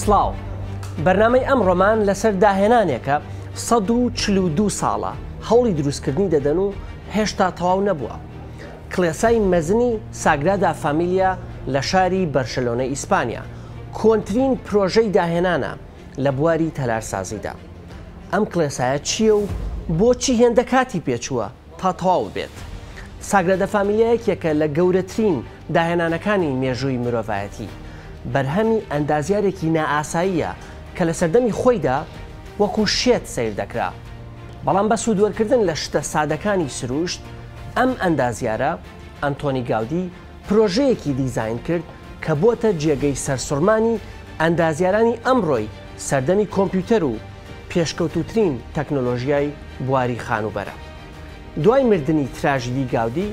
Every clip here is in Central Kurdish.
سڵاو بەرنامەی ئەمڕۆمان لەسەر داهێنانێکە 142 ساڵە هەوڵی دروستکردنی دەدەن و هێشتا تەواو نەبووە. کڵێسای مەزنی ساگرادا فامیلیا لە شاری بەرشەلۆنە ئیسپانیا کۆنترین پرۆژەی داهێنانە لە بواری تەلارسازیدا. ئەم کڵێسایە چییە و بۆچی هێندە کاتی پێچووە تا تەواو بێت؟ ساگرادا فامیلیایەکێکە لە گەورەترین داهێنانەکانی مێژووی مرۆڤایەتی. بەرهەمی ئەندازیارێکی نائاساییە کە لە سەردەمی خۆیدا وەکو شێت سیر دەکرا. بەڵام بە سوودوەرکردن لە شتە سادەکانی سروشت ئەم ئەندازیارە ئەنتۆنی گاودی پرۆژەیەکی دیزاین کرد کە بۆتە جێگەی سەرسوڕمانی ئەندازیارانی ئەمڕۆی سەردەمی کۆمپیوتەر و پێشکەوتوترین تەکنۆلۆژیای بواری خانوبەرە. دوای مردنی تراژیدی گاودی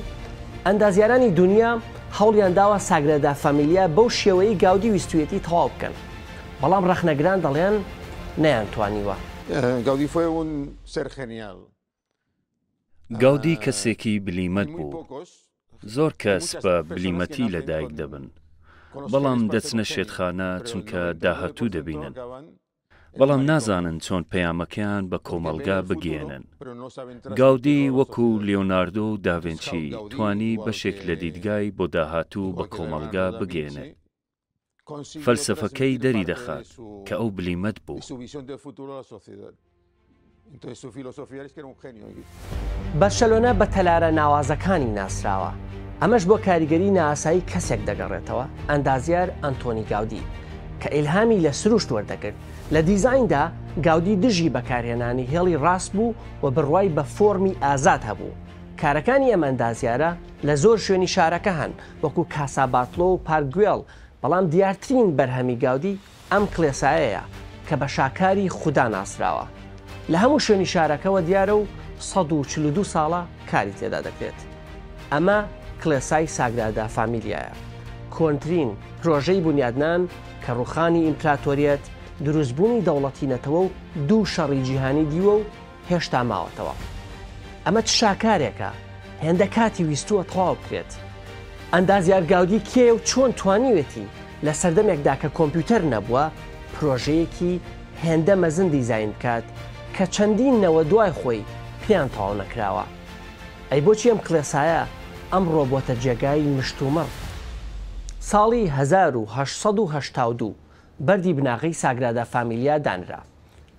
ئەندازیارانی دنیا هەوڵیان داوە ساگرادا فامیلیا بەو شێوەیەی گاودی ویستویەتی تەواو بکەن، بەڵام ڕەخنەگران دەڵێن نەیانتوانیوە. گاودی کەسێکی بلیمەت بوو. زۆر کەس بە بلیمەتی لەدایک دەبن، بەڵام دەچنە شێتخانە چونکە داهەتوو دەبینن، بەڵام نازانن چۆن پەیامەکەیان بە کۆمەلگا بگێنن. گاودی وەکو لیۆناردۆ و داڤینچی توانی بەشێک لە دیدگای بۆ داهاتوو بە کۆمەلگا بگێنێت. فەلسەفەکەی دەری دەخات کە ئەو بلیمەت بوو. بەرشەلۆنە بە تەلارە ناوازەکانی ناسراوە. ئەمەش بۆ کاریگەری نائاسایی کەسێک دەگەڕێتەوە، ئەندازیار ئەنتۆنی گاودی، کە ئیلهامی لە سروشت وەردەگرت. لە دیزایندا گاودی دژی بەکارهێنانی هێڵی ڕاست بوو و بڕوای بە فۆرمی ئازاد هەبوو. کارەکانی ئەم ئەندازیارە لە زۆر شوێنی شارەکە هەن، وەکو کاساباتلۆ و پارکگوێڵ، بەڵام دیارترین بەرهەمی گاودی ئەم کڵێسایەیە کە بە شاکاری خودا ناسراوە. لە هەموو شوێنی شارەکەەوە دیارە و 142 ساڵە کاری تێدا دەکرێت. ئەمە کڵێسای ساگرادا فامیلیایە، کۆنترین پرۆژەی بنیادنان کە ڕوخانی ئیمپراتۆریەت، دروستبوونی دەوڵەتینەتەوە و دوو شەڕی جیهانی دیوە و هێشتا ماوەتەوە. ئەمە چ شاکارێکە هێندە کاتی ویستووە تەواو بکرێت. ئەندازیار گاودی کێ و چۆن توانیوێتی لە سەردەمێکدا کە کۆمپیوتەر نەبووە پرۆژەیەکی هێندە مەزن دیزاین بکات کە چەندین نەوە دوای خۆی پێیان تەواو نەکراوە. ئەی بۆچی ئەم کڵێسایە ئەمڕۆ بۆتە جێگای مشتومڕ؟ ساڵی 1882 بەردی بناغی ساگرادا فامیلیا دانرا.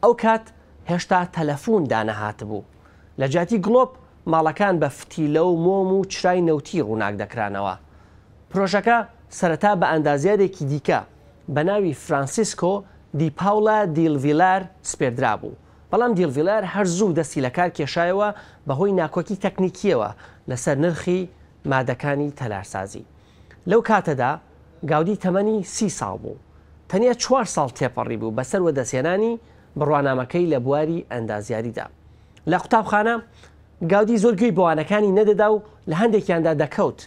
ئەو کات هێشتا تەلەفۆن دانەهات بوو. لە جاتی گڵۆب ماڵەکان بە فتیلە و مۆم و چرای نەوتی ڕووناک دەکرانەوە. پرۆژەکە سەرەتا بە ئەندازیارێکی دیکە بە ناوی فرانسیسکۆ دی پاولا دیلڤیلار سپێردرا بوو، بەڵام دیلڤیلار هەرزوو دەستی لە کار کێشایەوە بەهۆی ناکۆکی تەکنیکیەوە لەسەر نرخی مادەکانی تەلارسازی. لەو کاتەدا گاودی تەمەنی 30 ساڵ بوو. تەنیا 4 ساڵ تێپەڕی بوو بەسەر وەدەسێنانی بڕوانامەکەی لە بواری ئەندازیاریدا. لە قوتابخانە گاودی زۆر گوێی بۆوانەکانی نەدەدا و لە هەندێکیاندا دەکەوت،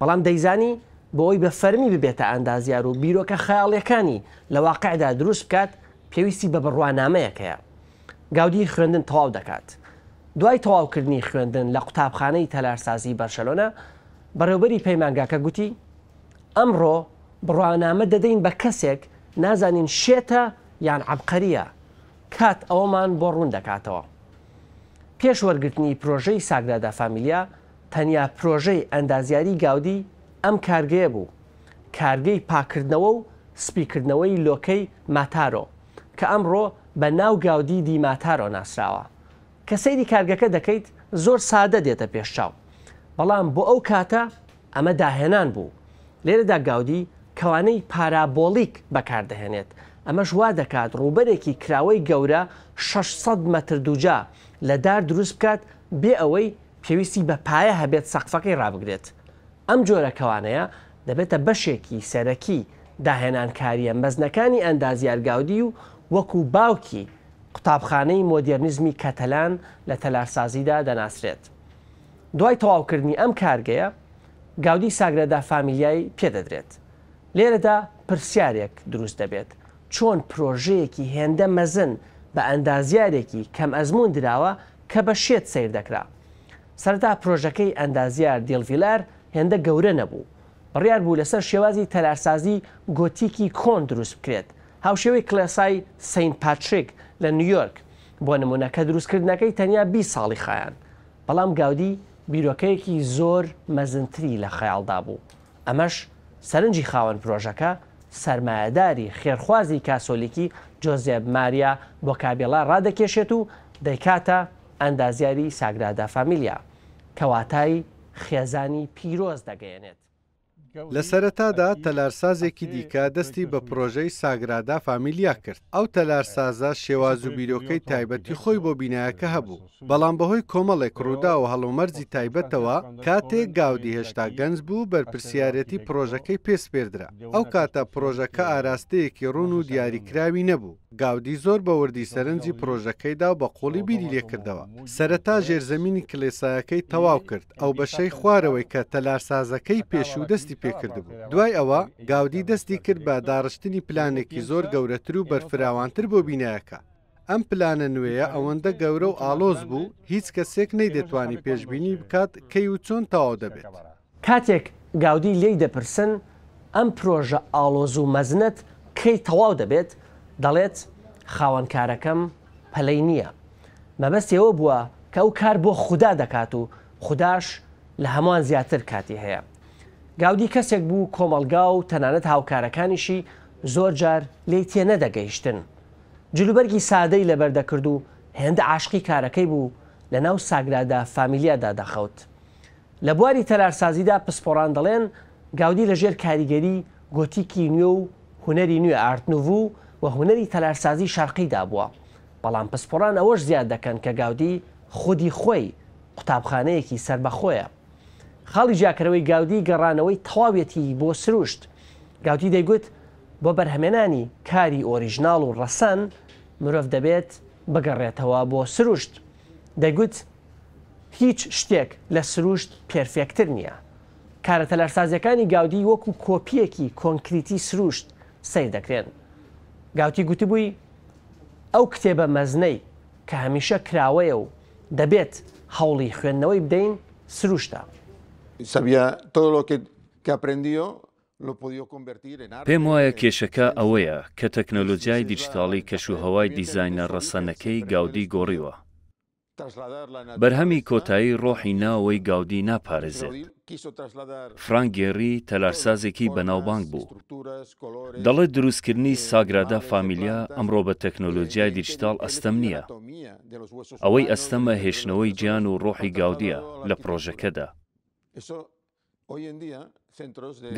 بەڵام دەیزانی بۆەوەی بە فەرمی ببێتە ئەندازیار و بیرۆکە خەیاڵیەکانی لە واقعدا دروست بکات پێویستی بە بڕوانامەیەکەیە. گاودی خوێندن تەواو دەکات. دوای تەواوکردنی خوێندن لە قوتابخانەی تەلارسازی بەرشەلۆنە بەڕێوەبەری پەیمانگاکە گوتی ئەمڕۆ بڕوانامە دەدەین بە کەسێک نازانین شێتە یان عەبقەریە، کات ئەوەمان بۆ ڕوون دەکاتەوە. پێش وەرگرتنی پرۆژەی ساگرادا فامیلیا تەنیا پرۆژەی ئەندازیاری گاودی ئەم کارگەیە بوو، کارگەی پاکردنەوە و سپیکردنەوەی لۆکەی ماتارۆ کە ئەمڕۆ بە ناو گاودی دی ماتارۆ ناسراوە. کە سەیری کارگەکە دەکەیت زۆر سادە دێتە پێشچاو، بەڵام بۆ ئەو کاتە ئەمە داهێنان بوو. لێرەدا گاودی کەوانەی پارابۆلیک بەکاردەهێنێت. ئەمەش وا دەکات ڕووبەرێکی کراوەی گەورە 600 مەتر دووجا لە دار دروست بکات بێ ئەوەی پێویستی بە پایە هەبێت سەقفەکەی ڕابگرێت. ئەم جۆرە کەوانەیە دەبێتە بەشێکی سەرەکی داهێنانکاریە مەزنەکانی ئەندازیار گاودی و وەکو باوکی قوتابخانەی مۆدێرنیزمی کەتەلان لە تەلارسازیدا دەناسرێت. دوای تەواوکردنی ئەم کارگەیە گاودی ساگرادا فامیلیای پێدەدرێت. لێرەدا پرسیارێک دروست دەبێت، چۆن پرۆژەیەکی هێندە مەزن بە ئەندازیارێکی کەم ئەزمون دراوە کە بە شێت سیر دەکرا. سەرەتا پرۆژەکەی ئەندازیار دیلڤیلار هێندە گەورە نەبوو. بڕیار بوو لەسەر شێوازی تەلارسازی گۆتیکی کۆن دروست بکرێت هاوشێوەی کلێسای سین پاتریک لە نیویۆرک بۆ نمونە کە دروستکردنەکەی تەنیا 20 ساڵی خایان، بەڵام گاودی بیرۆکەیەکی زۆر مەزنتری لە خەیاڵدا بوو. ئەمەش سەرنجی خاوەن پرۆژەکە سەرمایەداری خێرخوازی کاسۆلیکی جۆزێف ماریا بۆکابێڵا ڕادەکێشێت و دەیکاتە ئەندازیاری ساگرادا فامیلیا، کەواتای خێزانی پیرۆز دەگەیەنێت. لە سەرەتادا تەلارسازێکی دیکە دەستی بە پرۆژەی ساگرادا فامیلیا کرد. ئەو تەلارسازە شێواز و بیرۆکەی تایبەتی خۆی بۆ بینایەکە هەبوو، بەڵام بەهۆی کۆمەڵێک ڕوودا و هەڵومەرزی تایبەتەوە کاتێک گاودی هێشتا گەنج بوو بەرپرسیارەتی پرۆژەکەی پێسپێردرا. ئەو کاتە پرۆژەکە ئاراستەیەکی ڕوون و دیاریکراوی نەبوو. گاودی زۆر بە وردی سەرنجی پرۆژەکەیدا و بە قوڵی بیری لێکردەوە. سەرەتا ژێرزەمینی کلێسایەکەی تەواو کرد، ئەو بەشەی خوارەوەی کە تەلارسازەکەی پێشوو دەستی پێکردبوو. دوای ئەوە گاودی دەستی کرد بە داڕشتنی پلانێکی زۆر گەورەتر و بەرفراوانتر بۆ بینایەکە. ئەم پلانە نوێیە ئەوەندە گەورە و ئالۆز بوو هیچ کەسێک نەیدەتوانی پێشبینی بکات کەی و چۆن تەواو دەبێت. کاتێک گاودی لێی دەپرسن ئەم پرۆژە ئالۆز و مەزنت کەی تەواو دەبێت، دەڵێت خاوەنکارەکەم پەلەی نییە. مەبەستیەوە بووە کە ئەو کار بۆ خوددا دەکات و خودداش لە هەمووان زیاتر کاتی هەیە. گاودی کەسێک بوو کۆمەلگا و تەنانەت هاوکارەکانیشی زۆر جار لی تێ نەدەگەیشتن. جلوبەرگی سادەی لەبەردەکرد و هێندە عاشقی کارەکەی بوو لە ناو ساگرادا فامیلیادا دەخەوت. لە بواری تەلارسازیدا پسپۆڕان دەڵێن گاودی لەژێر کاریگەری گۆتیکی نوێ و هوەری نوێ ئارتنوڤ و هوەری تەلارسازی شەرقیدا بووە. بەڵام پسپۆڕان ئەوەش زیاد دەکەن کە گاودی خودی خۆی قوتابخانەیەکی سربەخۆیە. خاڵی جاکەرەوەی گاودی گەڕانەوەی تەواوێتی بۆ سروشت. گاودی دەیگوت بۆ بەرهەمێنانی کاری ئۆریژناڵ و ڕەسەن مرۆڤ دەبێت بگەڕێتەوە بۆ سروشت. دەیگوت هیچ شتێک لە سروشت پێرفێکتر نییە. کارە تەلارسازیەکانی گاودی وەکو کۆپیەکی کۆنکریتی سروشت سیر دەکرێن. گاودی گوتبووی ئەو کتێبە مەزنەی کە هەمیشە کراوەیە و دەبێت هەوڵی خوێندنەوەی بدەین سروشتە. پێم وایە کێشەکە ئەوەیە کە تەکنۆلۆژیای دیجیتاڵی کەشوهەوای دیزاینە ڕەسەنەکەی گاودی گۆڕیوە. بەرهەمی کۆتایی ڕۆحی ناوەی گاودی ناپارێزێت. فرانک گێری تەلارسازێکی بەناوبانگ بوو. دەڵێت دروستکردنی ساگرادا فامیلیا ئەمڕۆ بە تەکنۆلۆژیای دیجیتاڵ ئەستەم نییە. ئەوەی ئەستەمە هێشتنەوەی گیان و ڕۆحی گاودیە لە پرۆژەکەدا.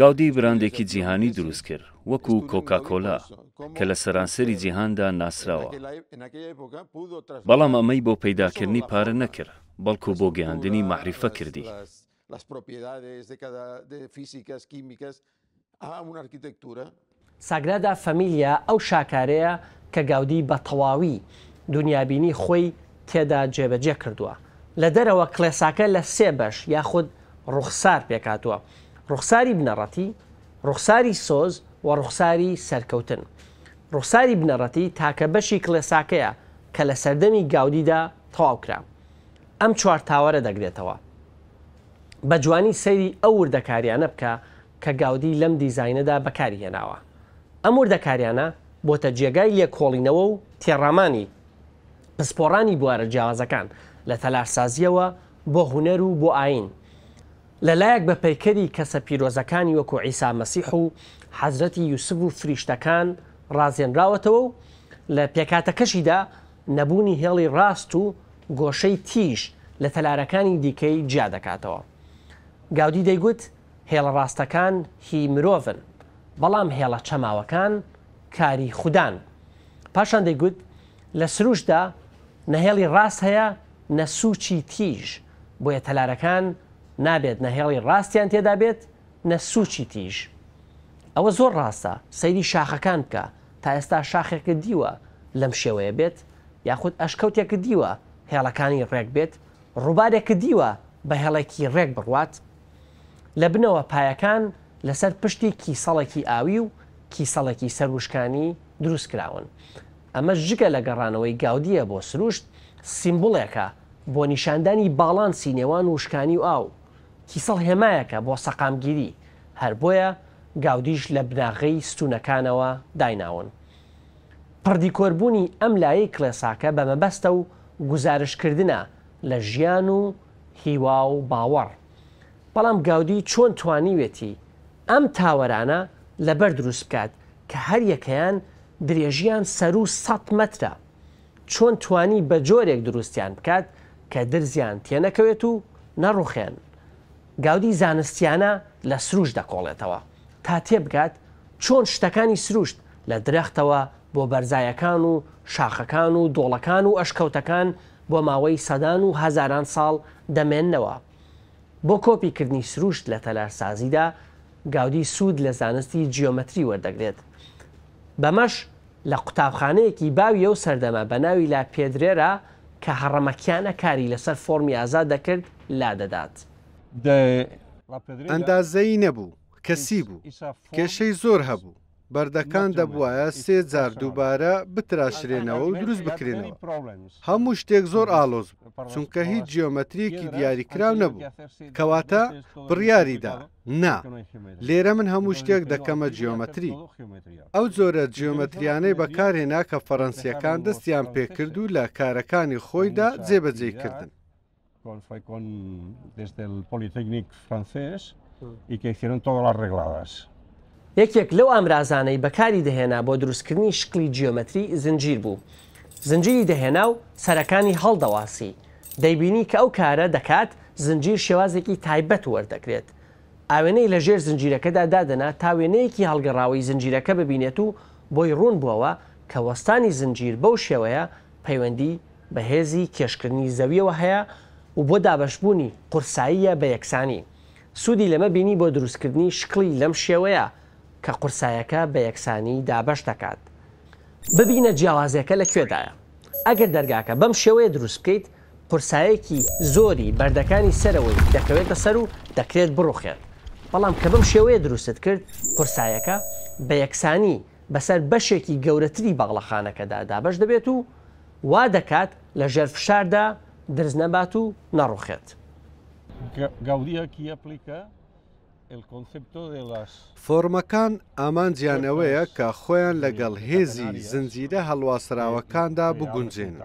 گاودی براندێکی جیهانی دروست کرد وەکو کۆکاکۆلا کە لە سەرانسەری جیهاندا ناسراوە. بەڵام ئەمەی بۆ پەیداکردنی پارە نەکرد، بەڵکو بۆ گەیاندنی مەعریفە کردی. ساگرادا فامیلیا ئەو شاکارەیە کە گاودی بە تەواوی دنیابینی خۆی تێدا جێبەجێ کردووە. لە دەرەوە کلێساکە لە 3 بەش یاخود ڕوخسار پێکاتووە: ڕوخساری بنەڕەتی، ڕوخساری سۆز و ڕوخساری سەرکەوتن. ڕوخساری بنەڕەتی تاکە بەشی کلێساکەیە کە لە سەردەمی گاودیدا تەواو کرا. ئەم 4 تاوەرە دەگرێتەوە. بە جوانی سەیری ئەو وردەکاریانە بکە کە گاودی لەم دیزاینەدا بەکاری هێناوە. ئەم وردەکاریانە بۆتە جێگای لێکۆڵینەوە و تێڕامانی پسپۆڕانی بوارە جیاوازەکان لە تەلارسازیەوە بۆ هونەر و بۆ ئاین. لەلایەک بە پەیکەری کەسە پیرۆزەکانی وەکو عیسا مەسیح و حەزرەتی یوسف و فریشتەکان ڕازێنراوەتەوە و لە پێکاتەکەشیدا نەبوونی هێڵی ڕاست و گۆشەی تیژ لە تەلارەکانی دیکەی جیا دەکاتەوە. گاودی دەیگوت هێڵە ڕاستەکان هی مرۆڤن، بەڵام هێڵە چەماوەکان کاری خوددان. پاشان دەیگوت لە سروشدا نەهێڵی ڕاست هەیە نەسوچی تیژ، بۆیە تەلارەکان نابێت نەهێڵی ڕاستیان تێدا بێت نەسوچی تیژ. ئەوە زۆر ڕاستە. سەیری شاخەکان بکە تا ئێستا شاخێکە دیوە لەم شێوەیە بێت، یاخود ئەشکەوتێکە دیوە هێڵەکانی ڕێک بێت، ڕووبارێکە دیوە بە هێڵێکی ڕێک بڕوات. لە بنەوە پایەکان لەسەر پشتی کیسەڵێکی ئاوی و کیسەڵێکی سەروشکانی دروست کراون. ئەمە ژگە لە گەڕانەوەی گاودیە بۆ سروشت سیمبڵێکە بۆ نیشاندانی باڵانسی نێوان وشکانی و ئاو. کیسەڵ هێمایەکە بۆ سەقامگیری، هەر بۆیە گاودیش لە بناغەی ستونەکانەوە دایناون. پڕدیکۆربوونی ئەم لایەی کڵێساکە بە مەبەستە و گزارشکردنە لە ژیان و هیوا و باوەڕ. بەڵام گاودی چۆن توانیوێتی ئەم تاوەرانە لەبەر دروست بکات کە هەر یەکەیان درێژیان سەر و 100 مەترە، چۆن توانی بە جۆرێک دروستیان بکات کە درزیان تێنەکەوێت و نەڕوخێن. گاودی زانستیانە لە سروش دەکۆڵێتەوە تا تێبگات چۆن شتەکانی سروشت لە درەختەوە بۆ بەرزایەکان و شاخەکان و دۆڵەکان و ئەشکەوتەکان بۆ ماوەی سەدان و هەزاران ساڵ دەمێننەوە. بۆ کۆپیکردنی سروشت لە تەلارسازیدا گاودی سوود لە زانستی جیۆمەتری وەردەگرێت. بەمەش لە قوتابخانەیەکی باویە و سەردەمە بە ناوی لا پێدرێرا کە هەڕەمەکیانە کاری لەسەر فۆرمی ئازاد دەکرد لا دەدات. ئەندازەی نەبوو، کەسی بوو، کێشەی زۆر هەبوو. بەردەکان دەبوایە 3 جار دووبارە بتراشرێنەوە و دروست بکرێنەوە. هەموو شتێک زۆر ئالۆز بوو چونکە هیچ جیۆمەتریەکی دیاریکراو نەبوو. کەواتە بڕیاریدا نا، لێرە من هەموو شتێک دەکەمە جیۆمەتری. ئەو جۆرە جیۆمەتریانەی بەکارهێنا کە فەڕەنسیەکان دەستیان پێکرد و لە کارەکانی خۆیدا جێبەجێکردن. یەکێک لەو ئامرازانەی بەکاری دەهێنا بۆ دروستکردنی شکلی جیۆمەتری زنجیر بوو. زنجیری دەهێنا و سەرەکانی هەڵدەواسی، دەیبینی کە ئەو کارە دەکات زنجیر شێوازێکی تایبەت وەردەگرێت. ئاوێنەی لە ژێر زنجیرەکەدا دادەنا تا وێنەیەکی هەڵگەڕاوی زنجیرەکە ببینێت و بۆی ڕوون بووەوە کە وەستانی زنجیر بەو شێوەیە پەیوەندی بە هێزی کێشکردنی زەویەوە هەیە و بۆ دابەشبوونی قورساییە بە یەکسانی. سوودی لەمە بینی بۆ دروستکردنی شکلی لەم شێوەیە کە قورسایەکە بە یەکسانی دابەش دەکات. ببینە جیاوازیەکە لەکوێدایە. ئەگەر دەرگاکە بەم شێوەیە دروست بکەیت، قورسایەکی زۆری بەردەکانی سەرەوەی دەکەوێتە سەر و دەکرێت بڕوخێت. بەڵام کە بەم شێوەیە دروستت کرد، قورسایەکە بە یەکسانی بەسەر بەشێکی گەورەتری بەغڵەخانەکەدا دابەش دەبێت و وا دەکات لە ژێر فشاردا درز نەبات و نەڕوخێت. فۆرمەکان ئامانجیانەوەیە کە خۆیان لەگەڵ هێزی زنجیرە هەڵواسراوەکاندا بگونجێنن.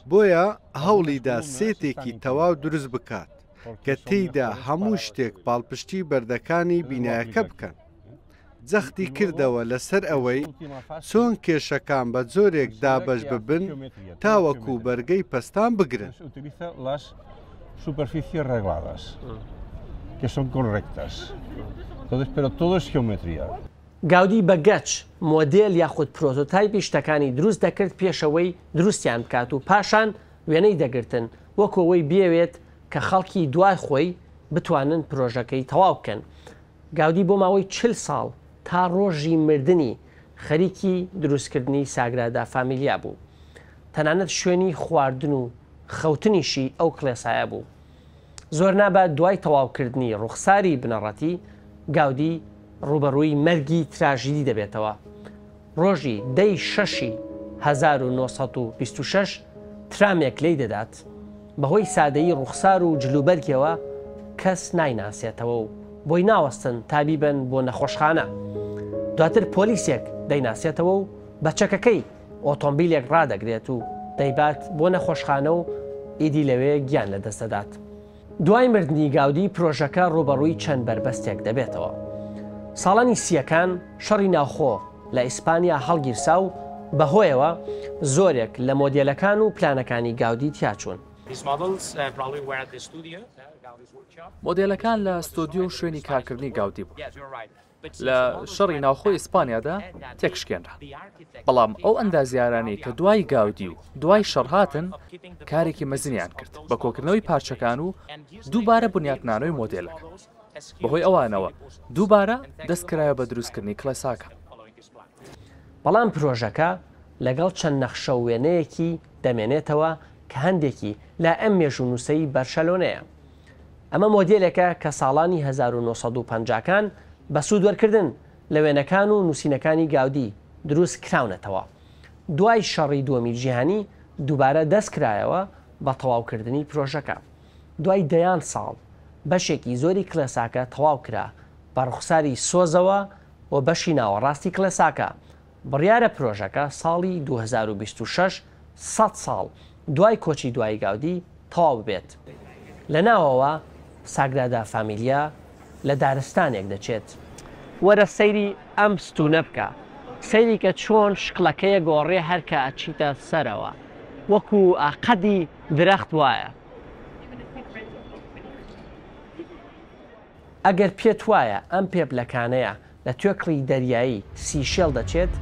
بۆیە هەوڵیدا سێتێکی تەواو دروست بکات کە تێیدا هەموو شتێک پاڵپشتی بەردەکانی بینایەکە بکەن. جەختی کردەوە لەسەر ئەوەی چۆن کێشەکان بە جۆرێک دابەش ببن تاوەکو بەرگەی پەستان بگرن. que son correctas. Entonces, pero todo es geometría. گاودی بە گەچ مۆدێل یاخود پرۆتۆتایپی شتەکانی دروست دەکرد پێشەوەی دروستیان بکات و پاشان وێنەی دەگرتن وەکەوەی بێوێت کە خەڵکی دوای خۆی بتوانن پرۆژەکەی تەواو بکەن. گاودی بۆ ماوەی 40 ساڵ تا ڕۆژی مردنی خەریکی دروستکردنی ساگرادا فامیلیا بوو. تەنانەت شوێنی خواردن و خەوتنیشی ئەو کڵێسایە بوو. زۆر نابە دوای تەواوکردنی ڕوخساری بنەڕەتی گاودی ڕوبەڕووی مەرگی تراژیدی دەبێتەوە. ڕۆژی دەی 1926 ترامێک لی دەدات بەهۆی سادەیی ڕوخسار و جلوبەرگەوە کەس نایناسێتەوە و بۆی ناوەستن تابیبن بۆ نەخۆشخانە. دواتر پۆلیسێک دەیناسێتەوە و بە چەکەکەی ئۆتۆمبیلێک ڕادەگرێت و دەیبات بۆ نەخۆشخانە و ئیدی لەوێ گیان لەدەستدات. دوای مردنی گاودی پرۆژەکە ڕوبەڕووی چەند بربەستێک دەبێتەوە. ساڵانی سیەکان شەڕی ناوخۆ لە ئیسپانیا هەڵگیرسا و بەهۆیەوە زۆرێک لە مۆدیێلەکان و پلانەکانی گاودی تیاچوون. مۆدیێلەکان لە ستۆدیۆ و شوێنی کارکردنی گاودی بوو. لە شەڕی ناوخۆی ئیسپانیادا تێکشکێنرا. بەڵام ئەو ئەندازیارانی کە دوای گاودی و دوای شەڕهاتن کارێکی مەزنیان کرد بە کۆکردنەوەی پارچەکان و دووبارە بنیاتنانەوەی مۆدیێلەکە. بەهۆی ئەوانەوە دووبارە دەستکرایە بە دروستکردنی کڵێساکە. بەڵام پرۆژەکە لەگەڵ چەند نەخشە و وێنەیەکی دەمێنێتەوە کە هەندێکی لا ئەم مێژوونووسەی بەرشەلۆنەیە. ئەمە مۆدیێلێکە کە ساڵانی 1950کان بە سوودوەرکردن لە وێنەکان و نووسینەکانی گاودی دروست کراونەتەوە. دوای شەڕی دووەمی جیهانی دووبارە دەستکرایەوە بە تەواوکردنی پرۆژەکە. دوای دەیان ساڵ بەشێکی زۆری کڵێساکە تەواو کرا بە ڕوخساری سۆزەوە و بەشی ناوەڕاستی کڵێساکە بڕیارە پرۆژەکە ساڵی 2026 100 ساڵ دوای کۆچی دوای گاودی تەواو بێت. لە ناوەوە ساگرادا فامیلیا لە دارستانێک دەچێت. وەرە سەیری ئەم ستونە بکە، سەیری کە چۆن شکڵەکەیە گۆڕێ هەرکە ئەچیتە سەرەوە، وەکو قەدی درەخت وایە. ئەگەر پێت وایە ئەم پێبلەکانەیە لە توێکڵی دەریایی سیشێڵ دەچێت،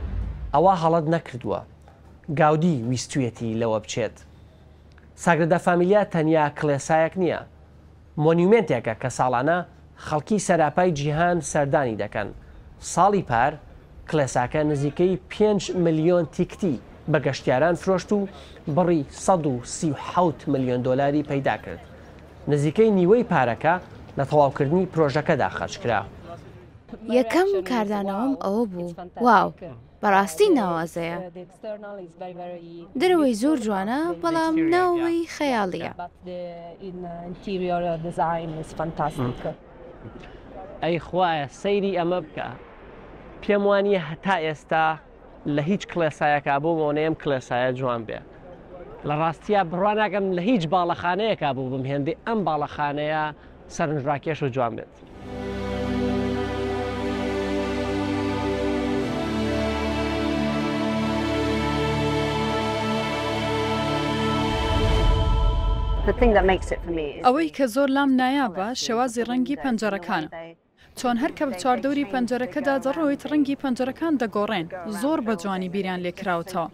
ئەوە هەڵەت نەکردووە. گاودی ویستویەتی لەوە بچێت. ساگردا فامیلیا تەنیا کڵێسایەک نییە، مۆنیومنتێکە کە ساڵانە خەڵکی سەراپای جیهان سەردانی دەکەن. ساڵی پار کڵێساکە نزیکەی 5 ملیۆن تیکتی بە گەشتیاران فرۆشت و بڕی 137 ملیۆن دۆلاری پەیدا کرد. نزیکەی نیوەی پارەکە لە تەواوکردنی پرۆژەکەدا خەرجکرا. یەکەم کاردانەوەم ئەوە بوو، واو، بەڕاستی ناوازەیە. دەرەوەی زۆر جوانە، بەڵام ناوەی خەیاڵیە. ئەی خوایە سەیری ئەمە بکە. پێم وانیە هەتا ئێستا لە هیچ کڵێسایەکە بۆ مۆنەیەم کڵێسایە جوان بێ. لە ڕاستیە بڕواناگەم لە هیچ باڵەخانەیەکە بوو بم هێندەی ئەم باڵەخانەیە سەرنجڕاکێش و جوان بێت. ئەوەی کە زۆر لام نایابە شێوازی ڕەنگی پەنجەرەکانە. چۆن هەرکە بە چواردەوری پەنجەرەکەدا دەڕۆیت ڕەنگی پەنجەرەکان دەگۆڕێن، زۆر بە جوانی بیریان لێکراوەتەوە.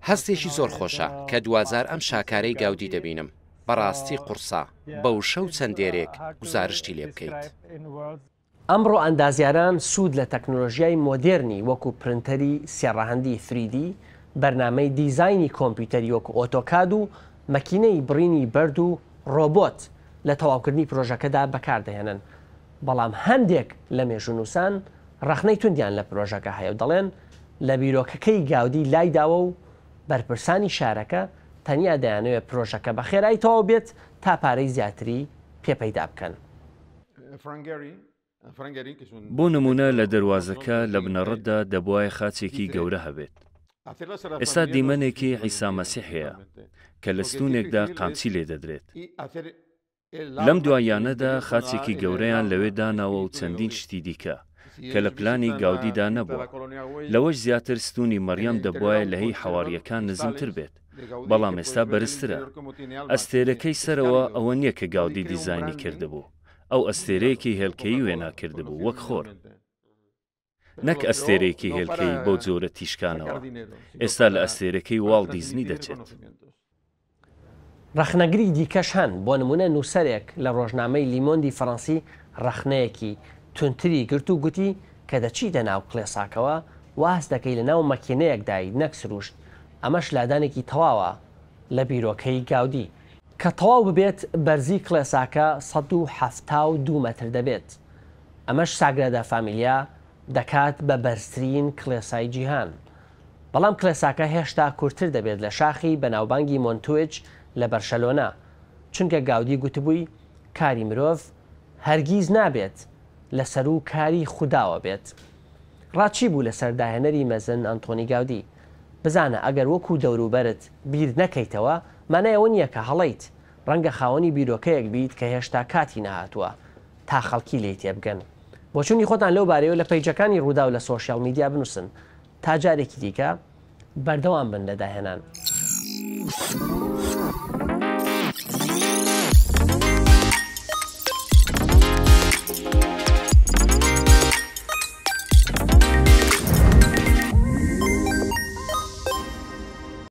هەستێکی زۆر خۆشە کە دوازار ئەم شاکارەی گاودی دەبینم. بەڕاستی قورسا بەو شەو چەندێرێک گزارشتی لێ بکەیت. ئەمڕۆ ئەندازیاران سوود لە تەکنۆلۆژیای مۆدێرنی وەکو پرنتەری سێڕەهەندی 3D، بەرنامەی دیزایانی کۆمپیوتەری وەکو ئۆتۆکاد و مەکینەی بڕینی بەرد و ڕۆبۆت لە تەواوکردنی پرۆژەکەدا بەکاردەهێنن. بەڵام هەندێک لە مێژونووسان ڕەخنەی توندیان لە پرۆژەکە هەیە و دەڵێن لە بیرۆکەکەی گاودی لای داوە و بەرپرسانی شارەکە تەنیا دەیانەوێت پرۆژەکە بە خێرایی تەواو بێت تا پارەی زیاتری پێپەیدا بکەن. بۆ نمونە لە دەواازەکە لە بنەڕەتدا دەبواە خاچێکی گەورە هەبێت. ئێستا دیمەنێکی عیسا مەسیح هەیە کە لە ستونێکدا قامچی لێ دەدرێت. لەم دوایانەدا خاچێکی گەورەیان لەوێ داناوە و چەندین شتی دیکە کە لە پلانی گاودیدا نەبووە. لەوەش زیاتر ستونی مەریەم دەبواە لە هەی حەواریەکان نزمتر بێت، بەڵام ئێستا بەرزترە. ئەستێرەکەی سەرەوە ئەوە نییە کە گاودی دیزایانی کردبوو، ئەو ئەستێرەیەکی هێلکەی وێنا کردبوو وەک خۆر، نەک ئەستێرەیەکی هێلکەی بۆ جۆرە تیشکانەوە. ئێستا لە ئەستێرەکەی واڵ دیزنی دەچێت. ڕەخنەگری دیکەش هەن، بۆ نمونە نووسەرێک لە ڕۆژنامەی لیمۆندی فەڕەنسی ڕەخنەیەکی تونتری گرت و گوتی کە دەچیتە ناو کڵێساکەوە واز دەکەی لە ناو مەکینەیەکدای نەک سروشت. ئەمەش لادانێکی تەواوە لە بیرۆکەی گاودی کە تەواو ببێت بەرزی کڵێساکە 172 مەتر دەبێت. ئەمەش ساگرادا فامیلیا دەکات بە بەرزترین کڵێسای جیهان. بەڵام کڵێساکە هێشتا کورتتر دەبێت لە شاخی بەناوبانگی مۆنتوێج لە بەرشەلۆنا، چونکە گاودی گوتبووی کاری مرۆڤ هەرگیز نابێت لەسەر و کاری خودداوە بێت. ڕاچی بوو لە سەرداهێنەری مەزن ئەنتۆنی گاودی. بزانە ئەگەر وەکو دەوروبەرت بیر نەکەیتەوە مانایەوە نییە کە هەڵیت، ڕەنگە خاوەنی بیرۆکەیەک بیت کە هێشتا کاتی نەهاتووە تا خەڵکی لێی تێبگەن. بۆچوونی خۆتان لەو بارەیەوە لە پەیجەکانی ڕوودا و لە سۆشیال میدیا بنووسن تا جارێکی دیکە بەردەوام بن لە داهێنان.